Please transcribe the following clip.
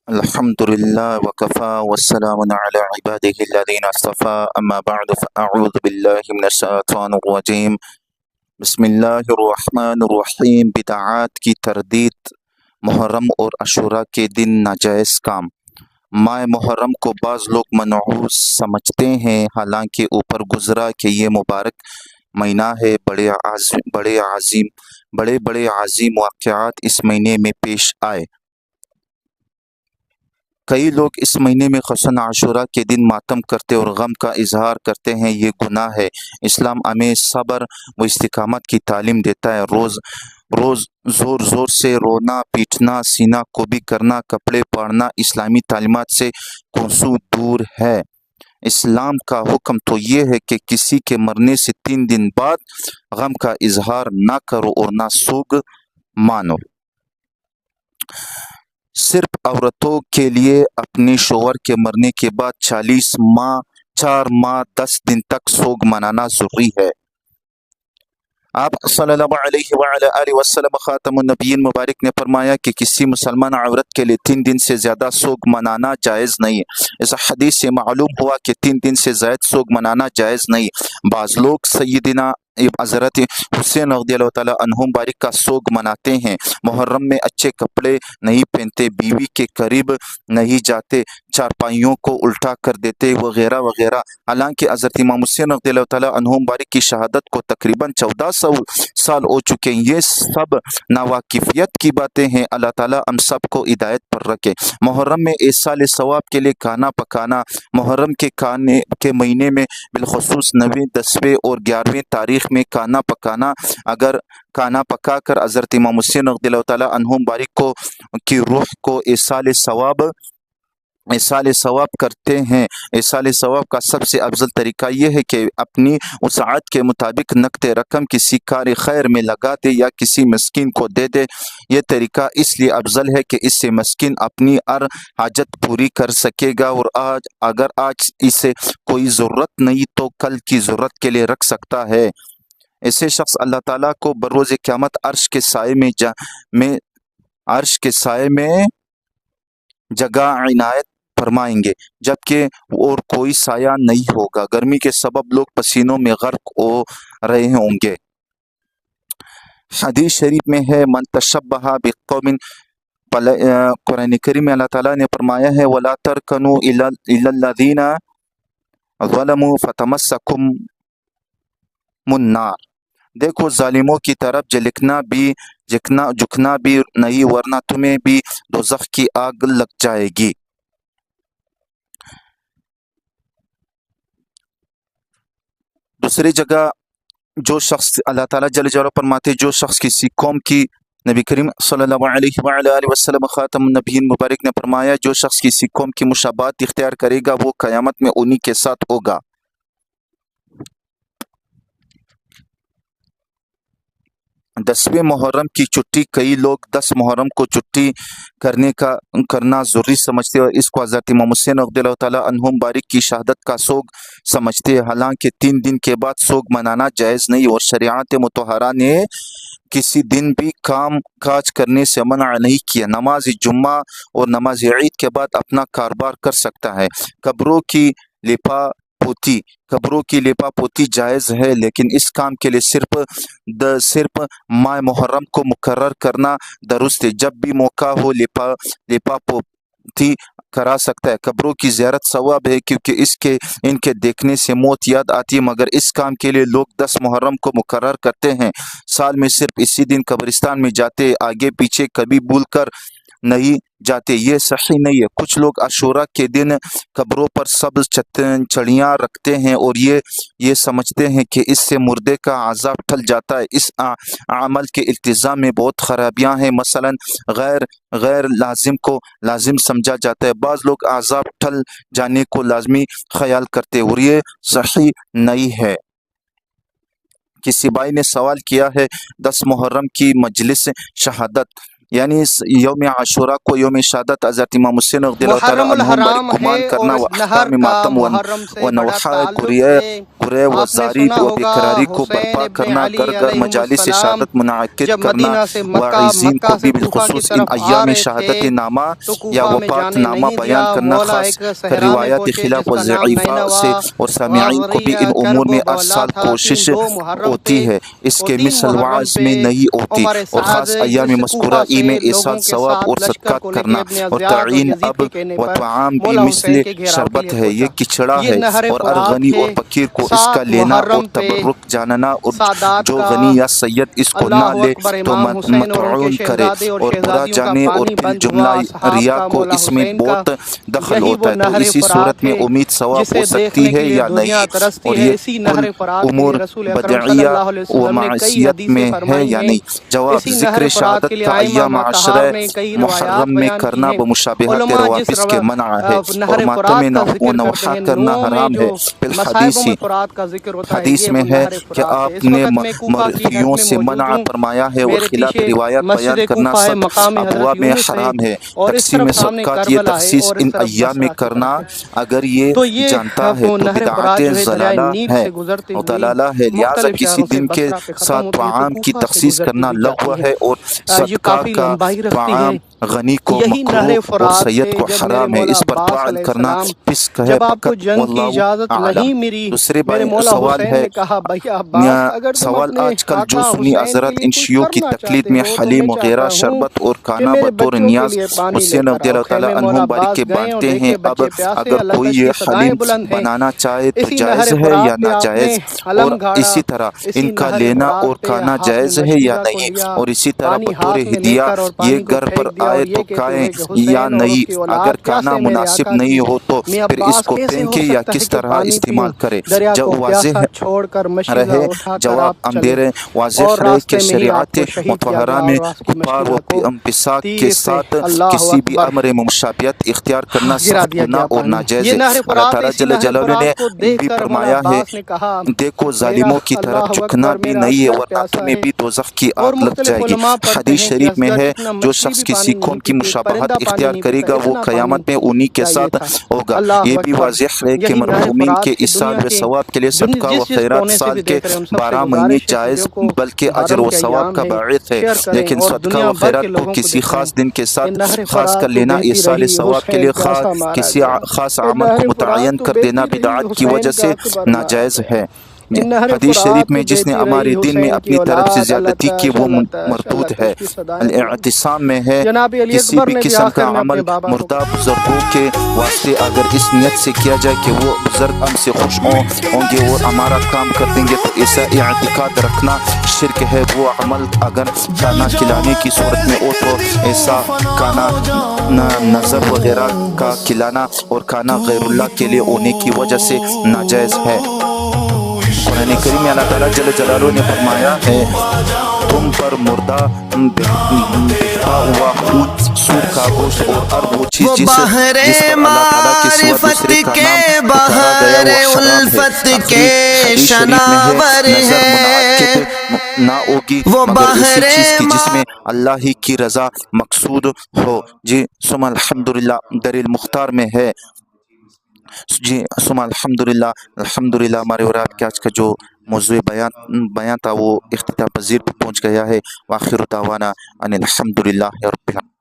الحمد لله وكفى والسلام على عباده الذين اصطفى اما بعد فاعوذ بالله من الشیطان الرجیم بسم اللہ الرحمن الرحیم۔ بدعات کی تردید، محرم اور عاشوراء کے دن ناجائز کام۔ ماہ محرم کو بعض لوگ منحوس سمجھتے ہیں، حالانکہ اوپر گزرا کہ یہ مبارک مہینہ ہے۔ بڑے عظیم واقعات اس مہینے میں پیش آئے۔ کئی لوگ اس مہینے میں خصوصاً عاشوراء کے دن ماتم کرتے اور غم کا اظہار کرتے ہیں، یہ گناہ ہے۔ اسلام ہمیں صبر و استقامت کی تعلیم دیتا ہے۔ روز زور سے رونا پیٹنا، سینہ کوبی کرنا، کپڑے پاڑنا اسلامی تعلیمات سے کوسوں دور ہے۔ اسلام کا حکم تو یہ ہے کہ کسی کے مرنے سے 3 دن بعد غم کا اظہار نہ کرو اور نہ سوگ مانو۔ صرف عورتوں کے لیے اپنے شوہر کے مرنے کے بعد 4 ماہ 10 دن تک سوگ منانا ضروری ہے۔ آپ صلی اللہ علیہ وآلہ وسلم خاتم النبیین مبارک نے فرمایا کہ کسی مسلمان عورت کے لیے 3 دن سے زیادہ سوگ منانا جائز نہیں ہے۔ اس حدیث سے معلوم ہوا کہ 3 دن سے زائد سوگ منانا جائز نہیں۔ بعض لوگ سیدنا حضرت حسین رضی اللہ تعالیٰ عنہ بارک کا سوگ مناتے ہیں، محرم میں اچھے کپڑے نہیں پہنتے، بیوی کے قریب نہیں جاتے، چارپائیوں کو الٹا کر دیتے وغیرہ وغیرہ۔ حالانکہ حضرت امام حسین رضی اللہ تعالیٰ عنہ بارک کی شہادت کو تقریباً 1400 سال ہو چکے ہیں۔ یہ سب ناواقفیت کی باتیں ہیں۔ اللہ تعالیٰ ہم سب کو ہدایت پر رکھے۔ محرم میں ایصال ثواب کے لیے کھانا پکانا۔ محرم کے مہینے میں بالخصوص 9ویں 10ویں اور 11ویں تاریخ میں کھانا پکانا، اگر کھانا پکا کر حضرت امام حسین رضی اللہ تعالیٰ عنہ بارک کی روح کو ایصال ثواب کرتے ہیں۔ ایصال ثواب کا سب سے افضل طریقہ یہ ہے کہ اپنی وسعت کے مطابق نقد رقم کسی کار خیر میں لگا دے یا کسی مسکین کو دے دے۔ یہ طریقہ اس لیے افضل ہے کہ اس سے مسکین اپنی ہر حاجت پوری کر سکے گا، اور اگر آج اسے کوئی ضرورت نہیں تو کل کی ضرورت کے لیے رکھ سکتا ہے۔ ایسے شخص اللہ تعالیٰ کو بروز قیامت عرش کے سائے میں جگہ عنایت فرمائیں گے، جبکہ اور کوئی سایہ نہیں ہوگا۔ گرمی کے سبب لوگ پسینوں میں غرق ہو رہے ہوں گے۔ حدیث شریف میں ہے من تشبہ بقوم، قرآن کریم میں اللہ تعالیٰ نے فرمایا ہے وَلَا تَرْكَنُوا إِلَى الَّذِينَ ظَلَمُوا فَتَمَسَّكُمُ النَّارُ۔ دیکھو ظالموں کی طرف جھکنا بھی نہیں، ورنہ تمہیں بھی دوزخ کی آگ لگ جائے گی۔ دوسری جگہ جو شخص اللہ تعالیٰ جل جلالہ فرماتے جو شخص کسی قوم کی، نبی کریم صلی اللہ علیہ وآلہ وسلم خاتم النبیین مبارک نے فرمایا جو شخص کسی قوم کی مشابہت اختیار کرے گا وہ قیامت میں انہی کے ساتھ ہوگا۔ 10ویں محرم کی چھٹی، کئی لوگ 10 محرم کو چھٹی کرنا ضروری سمجھتے اور اس کو حضرت امام حسین رضی اللہ تعالیٰ عنہ بارک کی شہادت کا سوگ سمجھتے ہیں، حالانکہ 3 دن کے بعد سوگ منانا جائز نہیں، اور شریعت مطہرہ نے کسی دن بھی کام کاج کرنے سے منع نہیں کیا۔ نماز جمعہ اور نماز عید کے بعد اپنا کاروبار کر سکتا ہے۔ قبروں کی لیپا پوتی جائز ہے، لیکن اس کام کے لیے صرف ماہ محرم کو مقرر کرنا درست ہے۔ جب بھی موقع ہو لیپا پوتی کرا سکتا ہے۔ قبروں کی زیارت ثواب ہے کیونکہ ان کے دیکھنے سے موت یاد آتی ہے، مگر اس کام کے لیے لوگ 10 محرم کو مقرر کرتے ہیں۔ سال میں صرف اسی دن قبرستان میں جاتے، آگے پیچھے کبھی بھول کر نہیں جاتے، یہ صحیح نہیں ہے۔ کچھ لوگ عاشوراء کے دن قبروں پر سبز چڑیاں رکھتے ہیں اور یہ سمجھتے ہیں کہ اس سے مردے کا عذاب ٹل جاتا ہے۔ اس عمل کے التزام میں بہت خرابیاں ہیں، مثلا غیر لازم کو لازم سمجھا جاتا ہے، بعض لوگ عذاب ٹل جانے کو لازمی خیال کرتے اور یہ صحیح نہیں ہے۔ کسی بھائی نے سوال کیا ہے 10 محرم کی مجلس شہادت یعنی یوم عاشورہ کو یوم شہادت حضرت امام حسین رضی اللہ تعالیٰ محرم عنہ الحرام گمان ہے کرنا اور و اس نہر احکام کا ماتم محرم سے و بڑا نوحہ تعلق قریہ ہے۔ و آپ نے زاری سنا و ہوگا بیقراری کو حسین برپا ابن کرنا علی گھر گھر علیہ مجالس السلام شہادت منعقد جب کرنا مدینہ سے واعظین کو مکہ بھی سے کوفہ کی بالخصوص ان طرف آ ایام رہے شہادت تھے نامہ تو یا کوفہ میں وفات جانے نامہ نہیں بیان دیا۔ کرنا مولا خاص ایک صحرا میں روایات پہنچے خلاف جس و کا نام ضعیفہ نینوا سے اور سامعین کو بھی ان امور کرب میں و ہر بولا سال تھا۔ کوشش 2 محرم ہوتی پہ ہے، اس اور کے 3 مثل محرم وعظ پہ میں نہیں ہوتی، عمر اور سعد خاص ایام اس مذکورہ کوفہ ای سے میں لوگوں احسان کے ثواب ساتھ اور لشکر صدقات کو لے کرنا کے ابن اور ازیاد اور تعین یزید اب کے کہنے و پر طعام بھی مولا مثل حسین کے گھیراؤ کے لیے شربت ہے، یہ پہنچا۔ کچڑا یہ ہے، نہر اور فرات غنی کے اور فقیر کو اس کا 7 لینا اور محرم پہ تبرک جاننا، اور سادات جو کا غنی یا سید اس کو نہ اللہ لے اکبر تو امام حسین اور ان کے مطعون کرے شہزادے اور اور برا شہزادیوں کا جانے، اور پانی بند بالجملہ ہوا اصحاب ریا کا کو مولا اس میں حسین کا۔ بہت دخل یہی ہوتا وہ ہے، تو نہر اسی صورت فرات میں ہے امید ثواب ہو جسے سکتی دیکھنے ہے کے لیے یا دنیا نہیں، ترستی اور ہے۔ یہ اسی کل نہر فرات کے امور لیے رسول اکرم صلی بدعیہ اللہ علیہ و وسلم نے کئی معصیت حدیثیں میں ہے فرمائی یا ہیں۔ نہیں؟ جواب: اسی ذکر نہر فرات کے شہادت لیے کا ائمہ ایام مطہار عشرہ نے کئی روایات محرم میں بیان کی کرنا ہیں۔ بمشابہت علماء جس روابط کے منع ہے، اور نہر ماتم فرات کا و ذکر کرتے نوحہ ہیں، کرنا 9 میں حرام جو ہے۔ مصائب بالحدیث فرات کا ذکر ہوتا ہے، حدیث یہ میں وہ ہے نہر کہ فرات ہے۔ آپ اس نے وقت میں کوفہ کی حد مرفیوں میں سے موجود منع ہوں۔ فرمایا ہے، اور میرے خلاف پیچھے روایات مسجد بیان کرنا کوفہ ہے، سب مقام حضرت ابواب میں یونس ہے، حرام ہے۔ اور اس تقسیم طرف سامنے صدقات، یہ کربلا ہے تخصیص اور ان اس طرف ایام میں بصرہ کی کرنا طرف ہے۔ اگر یہ تو یہ جانتا ہے وہ تو نہر بدعات فرات جو ہے دریائے ضلالہ نیل ہے سے گزرتے اور ہوئی ضلالہ ہے، لہٰذا مختلف کسی شہروں سے دن کے بصرہ پہ ختم ساتھ ہوتی ہے، پھر طعام کی کوفہ سے تخصیص گزرتی کرنا ہوئی لغو جاتی ہے، اور یہ صدقہ کافی کا لمبائی رکھتی ہے۔ طعام غنی کو یہی نہر مکروہ اور فرات سید سے کو جب میرے حرام ہے، مولا اس پر عباس فعل علیہ کرنا السلام فسق ہے جب آپ کو فقط، جنگ کی واللہ اجازت اعلم۔ نہیں ملی، دوسرے میرے مولا سوال حسین ہے، نے کہا بھیا عباس اگر تم سوال اپنے آج کل جو آقا سنی حسین کے حضرات لیے ان کچھ شیعوں کی کرنا تقلید چاہتے میں ہو تو میں حلیم وغیرہ چاہتا ہوں شربت اور کہ کھانا میرے بطور بچوں کے نیاز لیے پانی لے حسین کر رضی آؤ۔ اللہ تعالیٰ خیمے عنہ مولا بارک عباس کے گئے اور بانٹتے ہیں۔ دیکھے اب بچے پیاسے، اگر اللہ کوئی تش یہ کی صدائیں حلیم بلند ہیں۔ بنانا چاہے تو اسی نہر جائز ہے یا فرات پہ آپ نے ناجائز، اور علم گاڑا، اسی طرح اسی ان کا نہر لینا اور فرات پہ کھانا آپ نے جائز ہے یا مشکیزہ کو نہیں، لیا، اور اسی طرح پانی بطور ہاتھ میں لے ہدیہ کر اور یہ پانی کو گھر پر پھینک دیا آئے اور تو یہ کہتے کھائیں ہوئے کہ یا حسین اور اس کی نہیں، اگر اولاد کھانا پیاسے میرے مناسب آقا نہیں کی۔ ہو تو میں پھر اس عباس کو کیسے ہو پھینکے یا سکتا ہے کس کہ طرح پانی پیوں؟ استعمال کرے؟ دریا جب کو واضح پیاسا چھوڑ کر مشکیزہ رہے، اٹھا کر جواب آپ ہم چلے دے رہے، اور واضح رہے کہ راستے میں ہی آپ شریعت کو شہید کیا مطہرہ گیا میں اور آپ کی کفار و مشکیزہ کو امتساک کے تیر سے ساتھ اللہ کسی بھی اکبر امر مشابہت اختیار کرنا گرا سخت دیا گناہ گیا اور پانی۔ ناجائز یہ ہے۔ نہر اللہ فرات ہے، تعالیٰ اسی جل نہر جلالہ نے فرات کو دیکھ بھی کر مولا فرمایا ہے، عباس نے کہا دیکھو میرا ظالموں کی طرف اللہ جھکنا اکبر بھی میرا نہیں ہے عسکر ورنہ پیاسا تمہیں ہے۔ بھی دوزخ کی اور آگ لگ مختلف جائے گی۔ علماء پڑھتے حدیث ہیں کہ شریف میں اصغر ہے، جتنا جو مچھلی شخص بھی کسی پانی قوم نہیں کی پیتی، ایک مشابہت پرندہ پانی اختیار نہیں کرے پیتا، گا وہ اتنا پانی قیامت میں انہی کے چاہیے ساتھ تھا۔ ہوگا۔ اللہ یہ بھی اکبر۔ واضح ہے کہ یہی نہر مرحومین کے فرات کی اصال دنیا و کے ثواب کے لیے صدقہ و جس خیرات کونے سے سال بھی کے دیکھ رہے ہیں، ہم سب سے 12 مہینے گزارش ہے کہ جائز، ویڈیو کو بلکہ اجر محرم و کے ثواب ایام کا ہے باعث ہے، شیئر کریں لیکن اور صدقہ دنیا و بھر کے خیرات کو لوگوں کو کسی دکھائیں خاص دن کے کہ ساتھ نہر خاص کر فرات تو لینا بہتی ایصال رہی، ثواب کے حسین لیے پیاسا مارا کسی گیا۔ خاص اے عمل کو نہر فرات متعین تو کر دینا بہتی رہی، بدعات کی وجہ حسین کا سے اکبر مارا ناجائز گیا۔ ہے۔ نہر حدیث شریف فرات میں تو جس نے بہتی ہمارے رہی، دین میں حسین کی اپنی طرف سے اولاد، زیادتی کی وہ اللہ مردود ہے۔ تش کی صدائیں بلند۔ الاعتصام میں ہے، جناب علی کسی اکبر بھی نے بھی قسم آخر کا میں عمل اپنے بابا کو مردہ بزرگوں کے واسطے اگر اس نیت سے کیا جائے کہ وہ بزرگ ہم سے خوش ہوں گے اور ہمارا کام کر دیں گے، تو ایسا اعتقاد رکھنا شرک ہے۔ وہ عمل اگر کھانا کھلانے کی صورت میں ہو تو ایسا کھانا نظر وغیرہ کا کھلانا اور کھانا غیر اللہ کے لیے ہونے کی وجہ سے ناجائز ہے۔ قرآن کریم میں اللہ تعالیٰ جل جلالہ نے فرمایا ہے، تم پر مردہ بکھرا ہوا خون، سور کا گوشت اور ہر وہ چیز جس پر اللہ تعالیٰ کے سوا دوسرے کا نام پکارا گیا وہ حرام ہے۔ حدیث شریف میں ہے، نظر منعقد نہ ہوگی مگر اسی چیز کی جس میں اللہ ہی کی رضا مقصود ہو۔ جی ثم الحمدللہ در المختار میں ہے، جی ثم الحمدللہ ہمارے اور آپ کے آج کا جو موضوع بیان تھا وہ اختتام پذیر پہ پہنچ گیا ہے۔ وآخر دعوانا ان الحمدللہ رب العالمین۔